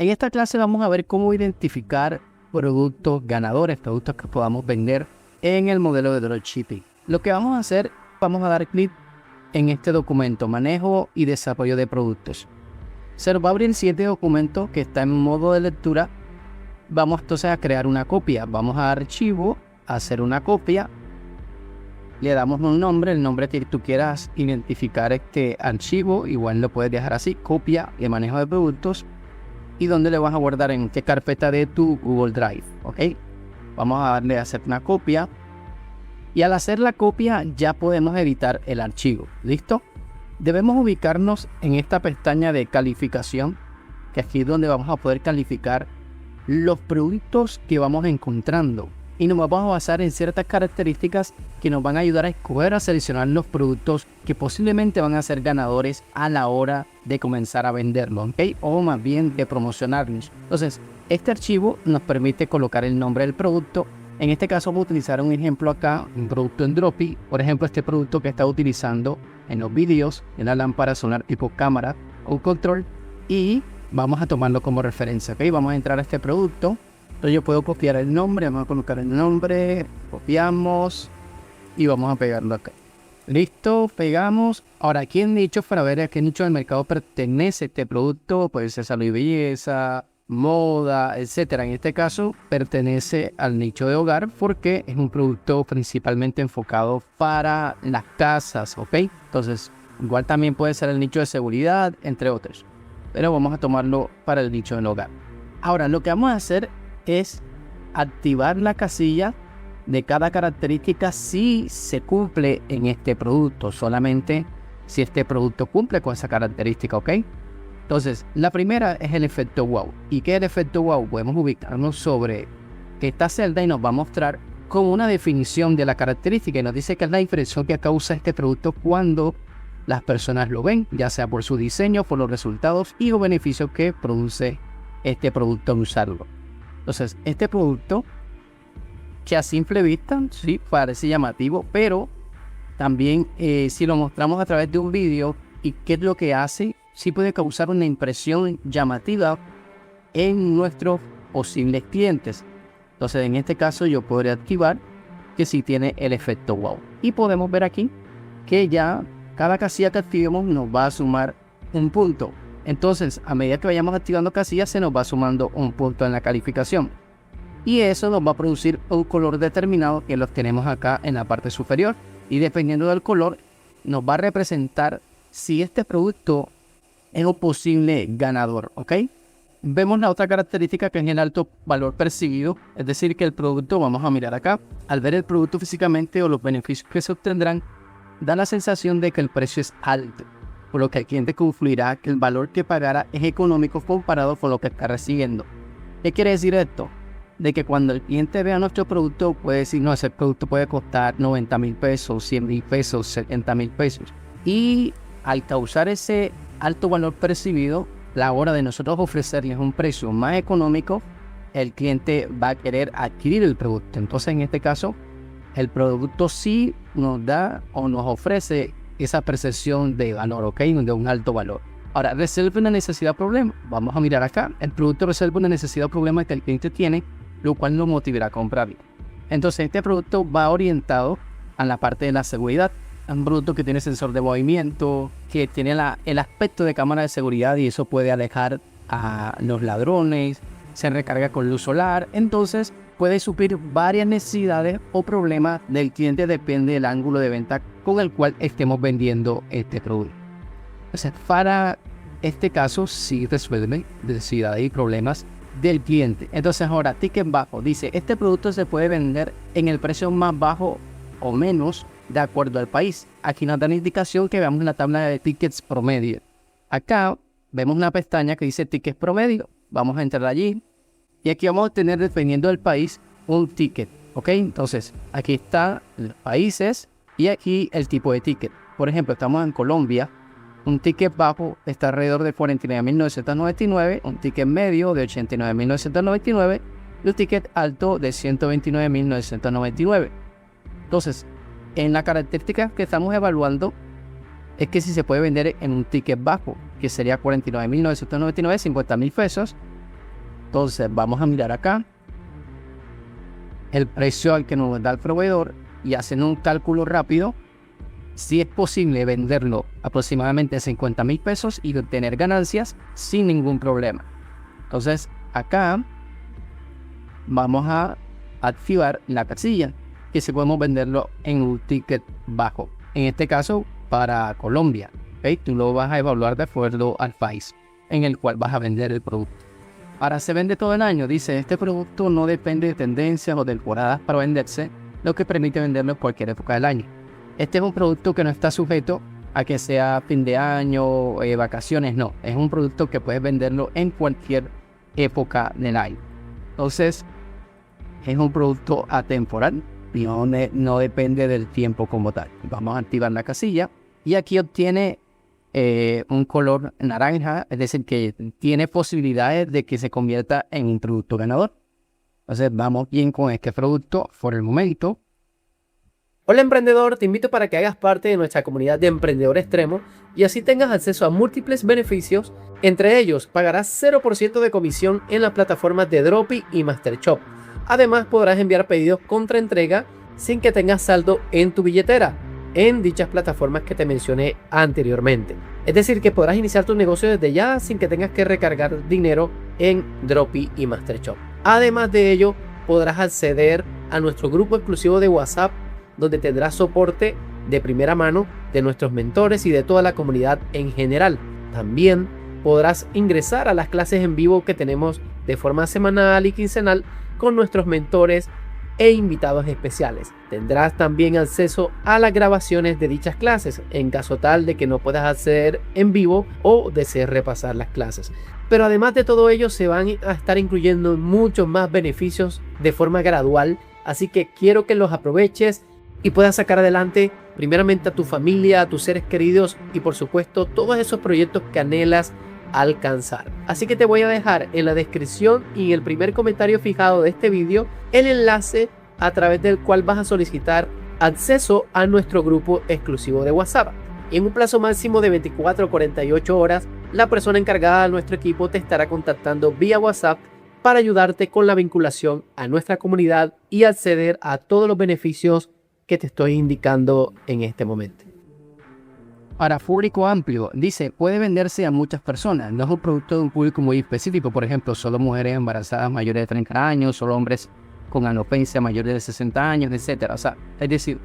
En esta clase vamos a ver cómo identificar productos ganadores, productos que podamos vender en el modelo de dropshipping. Lo que vamos a hacer, vamos a dar clic en este documento, manejo y desarrollo de productos. Se nos va a abrir el siguiente documento que está en modo de lectura. Vamos entonces a crear una copia. Vamos a archivo, a hacer una copia. Le damos un nombre, el nombre que tú quieras identificar este archivo. Igual lo puedes dejar así, copia y manejo de productos. Y dónde le vas a guardar, en qué carpeta de tu Google Drive, ¿ok? Vamos a darle a hacer una copia. Y al hacer la copia ya podemos editar el archivo, ¿listo? Debemos ubicarnos en esta pestaña de calificación, que aquí es donde vamos a poder calificar los productos que vamos encontrando. Y nos vamos a basar en ciertas características que nos van a ayudar a escoger, a seleccionar los productos que posiblemente van a ser ganadores a la hora de comenzar a venderlo, ¿ok? O más bien de promocionarlos. Entonces, este archivo nos permite colocar el nombre del producto. En este caso vamos a utilizar un ejemplo acá, un producto en Dropi. Por ejemplo, este producto que está utilizando en los vídeos, en la lámpara solar tipo cámara o control. Y vamos a tomarlo como referencia, ¿ok? Vamos a entrar a este producto. Entonces yo puedo copiar el nombre, vamos a colocar el nombre, copiamos y vamos a pegarlo acá. Listo, pegamos. Ahora, aquí en nichos, para ver a qué nicho del mercado pertenece este producto, puede ser salud y belleza, moda, etcétera. En este caso, pertenece al nicho de hogar porque es un producto principalmente enfocado para las casas, ¿ok? Entonces, igual también puede ser el nicho de seguridad, entre otros. Pero vamos a tomarlo para el nicho del hogar. Ahora, lo que vamos a hacer es activar la casilla de cada característica si se cumple en este producto, solamente si este producto cumple con esa característica, ¿ok? Entonces, la primera es el efecto wow. ¿Y qué es el efecto wow? Podemos ubicarnos sobre esta celda y nos va a mostrar con una definición de la característica y nos dice que es la impresión que causa este producto cuando las personas lo ven, ya sea por su diseño, por los resultados y o beneficios que produce este producto al usarlo. Entonces, este producto, que a simple vista sí parece llamativo, pero también si lo mostramos a través de un vídeo y qué es lo que hace, sí puede causar una impresión llamativa en nuestros posibles clientes. Entonces, en este caso yo podría activar que sí tiene el efecto wow. Y podemos ver aquí que ya cada casilla que activemos nos va a sumar un punto. Entonces, a medida que vayamos activando casillas, se nos va sumando un punto en la calificación. Y eso nos va a producir un color determinado que los tenemos acá en la parte superior. Y dependiendo del color, nos va a representar si este producto es un posible ganador, ¿ok? Vemos la otra característica que es el alto valor percibido. Es decir, que el producto, vamos a mirar acá, al ver el producto físicamente o los beneficios que se obtendrán, da la sensación de que el precio es alto, por lo que el cliente concluirá que el valor que pagará es económico comparado con lo que está recibiendo. ¿Qué quiere decir esto? De que cuando el cliente vea nuestro producto puede decir, no, ese producto puede costar 90,000 pesos, 100,000 pesos, 70,000 pesos. Y al causar ese alto valor percibido, la hora de nosotros ofrecerles un precio más económico, el cliente va a querer adquirir el producto. Entonces, en este caso, el producto sí nos da o nos ofrece esa percepción de valor, ¿ok? De un alto valor. Ahora, resuelve una necesidad o problema. Vamos a mirar acá. El producto resuelve una necesidad o problema que el cliente tiene, lo cual lo motivará a comprarlo. Entonces, este producto va orientado a la parte de la seguridad. Es un producto que tiene sensor de movimiento, que tiene el aspecto de cámara de seguridad y eso puede alejar a los ladrones. Se recarga con luz solar. Entonces, puede suplir varias necesidades o problemas del cliente, depende del ángulo de venta con el cual estemos vendiendo este producto. Entonces, para este caso, sí resuelve necesidades y problemas del cliente. Entonces, ahora, ticket bajo. Dice, este producto se puede vender en el precio más bajo o menos de acuerdo al país. Aquí nos da la indicación que veamos la tabla de tickets promedio. Acá vemos una pestaña que dice tickets promedio. Vamos a entrar allí. Y aquí vamos a tener, dependiendo del país, un ticket, ¿ok? Entonces, aquí están los países y aquí el tipo de ticket. Por ejemplo, estamos en Colombia. Un ticket bajo está alrededor de 49.999, un ticket medio de 89.999 y un ticket alto de 129.999. Entonces, en la característica que estamos evaluando es que si se puede vender en un ticket bajo, que sería 49.999, 50,000 pesos, Entonces vamos a mirar acá el precio al que nos da el proveedor y haciendo un cálculo rápido, si es posible venderlo aproximadamente 50,000 pesos y obtener ganancias sin ningún problema. Entonces acá vamos a activar la casilla que si podemos venderlo en un ticket bajo, en este caso para Colombia. ¿Okay? Tú lo vas a evaluar de acuerdo al país en el cual vas a vender el producto. Ahora se vende todo el año. Dice, este producto no depende de tendencias o temporadas para venderse, lo que permite venderlo en cualquier época del año. Este es un producto que no está sujeto a que sea fin de año, vacaciones, no. Es un producto que puedes venderlo en cualquier época del año. Entonces, es un producto atemporal y no depende del tiempo como tal. Vamos a activar la casilla y aquí obtiene un color naranja, es decir, que tiene posibilidades de que se convierta en un producto ganador. Entonces vamos bien con este producto por el momento. Hola emprendedor, te invito para que hagas parte de nuestra comunidad de Emprendedor Extremo y así tengas acceso a múltiples beneficios. Entre ellos, pagarás 0% de comisión en las plataformas de Dropi y MasterShop. Además, podrás enviar pedidos contra entrega sin que tengas saldo en tu billetera en dichas plataformas que te mencioné anteriormente. Es decir, que podrás iniciar tu negocio desde ya sin que tengas que recargar dinero en Dropi y MasterShop. Además de ello, podrás acceder a nuestro grupo exclusivo de WhatsApp, donde tendrás soporte de primera mano de nuestros mentores y de toda la comunidad en general. También podrás ingresar a las clases en vivo que tenemos de forma semanal y quincenal con nuestros mentores e invitados especiales. Tendrás también acceso a las grabaciones de dichas clases en caso tal de que no puedas acceder en vivo o desees repasar las clases. Pero además de todo ello, se van a estar incluyendo muchos más beneficios de forma gradual, así que quiero que los aproveches y puedas sacar adelante primeramente a tu familia, a tus seres queridos y por supuesto todos esos proyectos que anhelas alcanzar. Así que te voy a dejar en la descripción y en el primer comentario fijado de este vídeo el enlace a través del cual vas a solicitar acceso a nuestro grupo exclusivo de WhatsApp. Y en un plazo máximo de 24 a 48 horas, la persona encargada de nuestro equipo te estará contactando vía WhatsApp para ayudarte con la vinculación a nuestra comunidad y acceder a todos los beneficios que te estoy indicando en este momento. Para público amplio, dice, puede venderse a muchas personas. No es un producto de un público muy específico. Por ejemplo, solo mujeres embarazadas mayores de 30 años, solo hombres con alopecia mayores de 60 años, etc. O sea, es decir,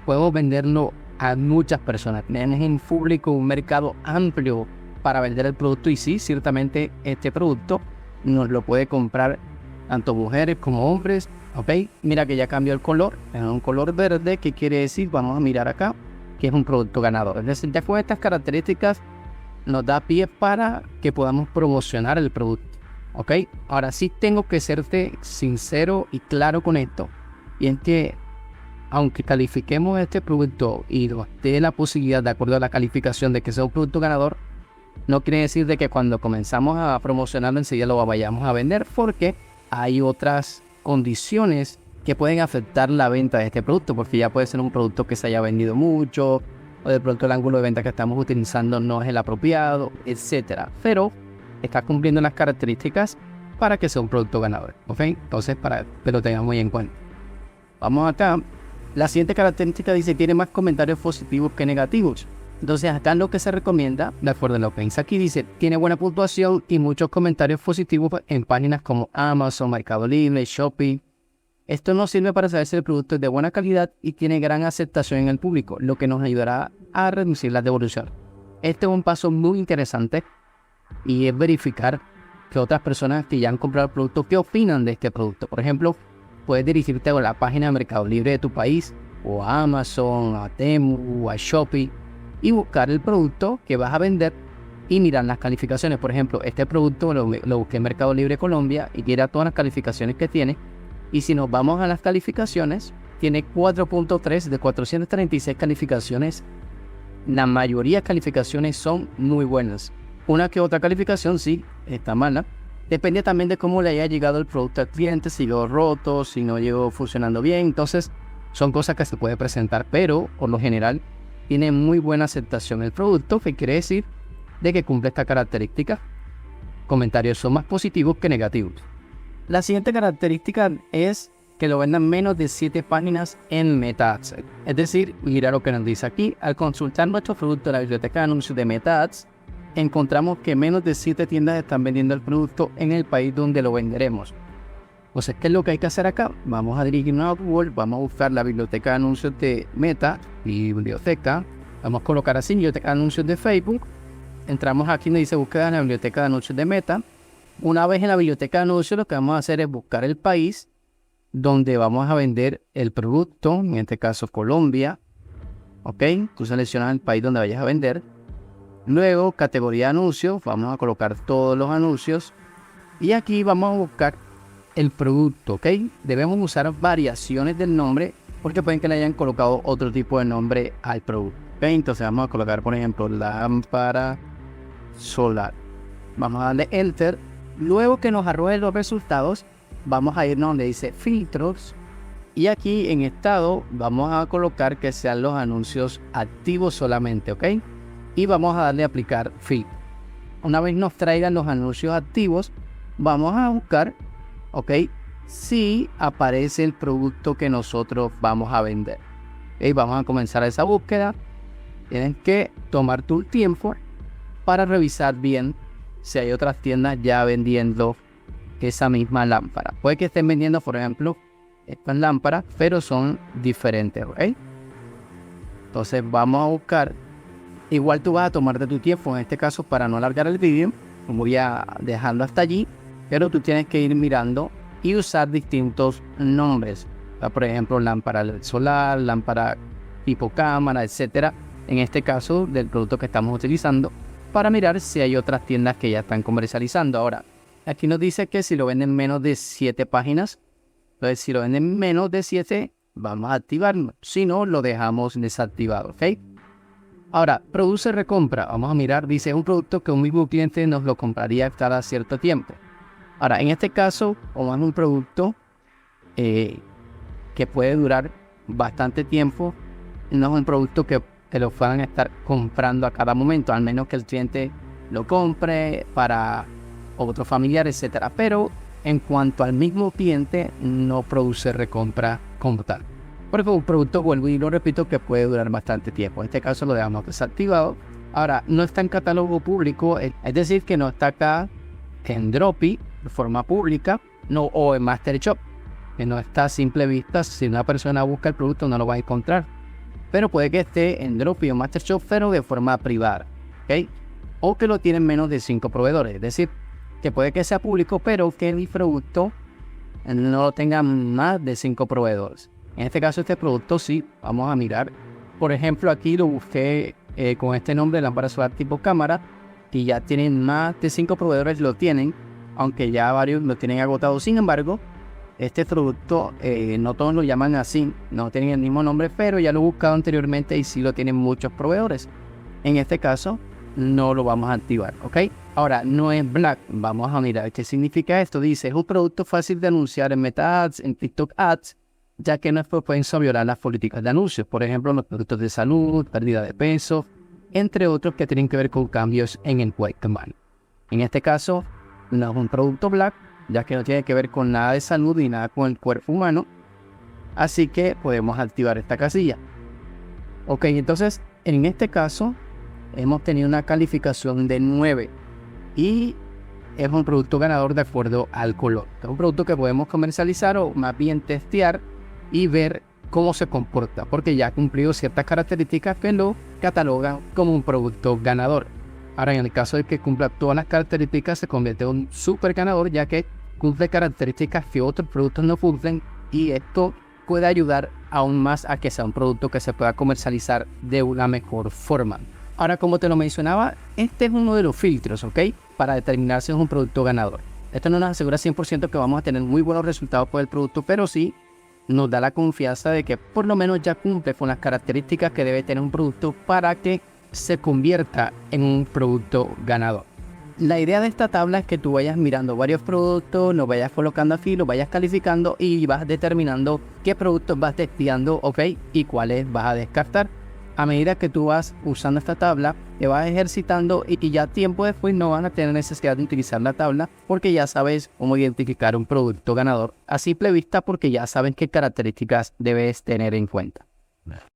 podemos venderlo a muchas personas. Tienes en público un mercado amplio para vender el producto y sí, ciertamente este producto nos lo puede comprar tanto mujeres como hombres. Ok, mira que ya cambió el color, es un color verde, ¿qué quiere decir? Vamos a mirar acá, que es un producto ganador. Es decir, ya con estas características nos da pie para que podamos promocionar el producto. Ok, ahora sí tengo que serte sincero y claro con esto, y es que aunque califiquemos este producto y nos dé la posibilidad de acuerdo a la calificación de que sea un producto ganador, no quiere decir de que cuando comenzamos a promocionarlo enseguida lo vayamos a vender, porque hay otras condiciones que pueden afectar la venta de este producto, porque ya puede ser un producto que se haya vendido mucho, o de pronto el ángulo de venta que estamos utilizando no es el apropiado, etcétera. Pero está cumpliendo las características para que sea un producto ganador, ¿ok? Entonces, para que lo tengamos muy en cuenta. Vamos acá. La siguiente característica dice, tiene más comentarios positivos que negativos. Entonces, acá lo que se recomienda, de acuerdo a lo que dice aquí, dice, tiene buena puntuación y muchos comentarios positivos en páginas como Amazon, Mercado Libre, Shopee. Esto nos sirve para saber si el producto es de buena calidad y tiene gran aceptación en el público, lo que nos ayudará a reducir las devoluciones. Este es un paso muy interesante y es verificar que otras personas que ya han comprado el producto, ¿qué opinan de este producto? Por ejemplo, puedes dirigirte a la página de Mercado Libre de tu país, o a Amazon, a Temu, a Shopee, y buscar el producto que vas a vender y mirar las calificaciones. Por ejemplo, este producto lo busqué en Mercado Libre Colombia y mira todas las calificaciones que tiene. Y si nos vamos a las calificaciones, tiene 4.3 de 436 calificaciones. La mayoría de calificaciones son muy buenas. Una que otra calificación sí está mala. Depende también de cómo le haya llegado el producto al cliente, si llegó roto, si no llegó funcionando bien. Entonces, son cosas que se puede presentar, pero por lo general tiene muy buena aceptación el producto, que quiere decir de que cumple esta característica. Comentarios son más positivos que negativos. La siguiente característica es que lo vendan menos de 7 páginas en Meta Ads. Es decir, mira lo que nos dice aquí. Al consultar nuestro producto en la biblioteca de anuncios de Meta Ads, encontramos que menos de 7 tiendas están vendiendo el producto en el país donde lo venderemos. Entonces, ¿qué es lo que hay que hacer acá? Vamos a dirigirnos a Google, vamos a buscar la biblioteca de anuncios de Meta, biblioteca. Vamos a colocar así, biblioteca de anuncios de Facebook. Entramos aquí donde dice búsqueda en la biblioteca de anuncios de Meta. Una vez en la biblioteca de anuncios, lo que vamos a hacer es buscar el país donde vamos a vender el producto, en este caso Colombia. Ok, tú seleccionas el país donde vayas a vender. Luego, categoría de anuncios, vamos a colocar todos los anuncios. Y aquí vamos a buscar el producto, ok. Debemos usar variaciones del nombre porque pueden que le hayan colocado otro tipo de nombre al producto. Okay, entonces vamos a colocar, por ejemplo, lámpara solar. Vamos a darle Enter. Luego que nos arroje los resultados, vamos a irnos donde dice filtros. Y aquí en estado vamos a colocar que sean los anuncios activos solamente, ok. Y vamos a darle aplicar filtro. Una vez nos traigan los anuncios activos, vamos a buscar, ok, si aparece el producto que nosotros vamos a vender. Okay, vamos a comenzar esa búsqueda. Tienes que tomar tu tiempo para revisar bien si hay otras tiendas ya vendiendo esa misma lámpara. Puede que estén vendiendo, por ejemplo, estas lámparas, pero son diferentes, ¿ok? Entonces vamos a buscar. Igual tú vas a tomarte tu tiempo, en este caso, para no alargar el vídeo. Voy a dejarlo hasta allí, pero tú tienes que ir mirando y usar distintos nombres. Por ejemplo, lámpara solar, lámpara tipo cámara, etcétera. En este caso, del producto que estamos utilizando, para mirar si hay otras tiendas que ya están comercializando. Ahora, aquí nos dice que si lo venden menos de 7 páginas, entonces si lo venden menos de 7, vamos a activarlo. Si no, lo dejamos desactivado, ¿ok? Ahora, produce recompra. Vamos a mirar, dice, es un producto que un mismo cliente nos lo compraría cada cierto tiempo. Ahora, en este caso, como es un producto que puede durar bastante tiempo, no es un producto que lo puedan estar comprando a cada momento, al menos que el cliente lo compre para otro familiar, etcétera. Pero en cuanto al mismo cliente, no produce recompra como tal. Porque un producto, vuelvo y lo repito, que puede durar bastante tiempo. En este caso lo dejamos desactivado. Ahora, no está en catálogo público, es decir, que no está acá en Dropi de forma pública, no, o en Master Shop, que no está a simple vista. Si una persona busca el producto, no lo va a encontrar. Pero puede que esté en Dropi o Master Shop, pero de forma privada, ¿ok? O que lo tienen menos de 5 proveedores, es decir, que puede que sea público, pero que el producto no lo tenga más de 5 proveedores. En este caso, este producto sí, vamos a mirar. Por ejemplo, aquí lo busqué con este nombre, lámpara solar tipo cámara, y ya tienen más de 5 proveedores, lo tienen, aunque ya varios lo tienen agotado. Sin embargo, este producto no todos lo llaman así, no tienen el mismo nombre, pero ya lo he buscado anteriormente y sí lo tienen muchos proveedores. En este caso, no lo vamos a activar, ¿ok? Ahora, no es Black. Vamos a mirar qué significa esto. Dice, es un producto fácil de anunciar en Meta Ads, en TikTok Ads, ya que no es propenso a violar las políticas de anuncios. Por ejemplo, los productos de salud, pérdida de peso, entre otros que tienen que ver con cambios en el cuerpo humano. En este caso, no es un producto Black, ya que no tiene que ver con nada de salud ni nada con el cuerpo humano. Así que podemos activar esta casilla. Ok, entonces, en este caso, hemos tenido una calificación de 9. Y es un producto ganador de acuerdo al color. Es un producto que podemos comercializar o más bien testear y ver cómo se comporta, porque ya ha cumplido ciertas características que lo catalogan como un producto ganador. Ahora, en el caso de que cumpla todas las características, se convierte en un super ganador, ya que cumple características que otros productos no cumplen, y esto puede ayudar aún más a que sea un producto que se pueda comercializar de una mejor forma. Ahora, como te lo mencionaba, este es uno de los filtros, ¿ok? Para determinar si es un producto ganador. Esto no nos asegura 100% que vamos a tener muy buenos resultados por el producto, pero sí nos da la confianza de que por lo menos ya cumple con las características que debe tener un producto para que se convierta en un producto ganador. La idea de esta tabla es que tú vayas mirando varios productos, los vayas colocando aquí, los vayas calificando y vas determinando qué productos vas testeando, ¿ok? Y cuáles vas a descartar. a medida que tú vas usando esta tabla, te vas ejercitando y ya tiempo después no van a tener necesidad de utilizar la tabla porque ya sabes cómo identificar un producto ganador a simple vista porque ya sabes qué características debes tener en cuenta.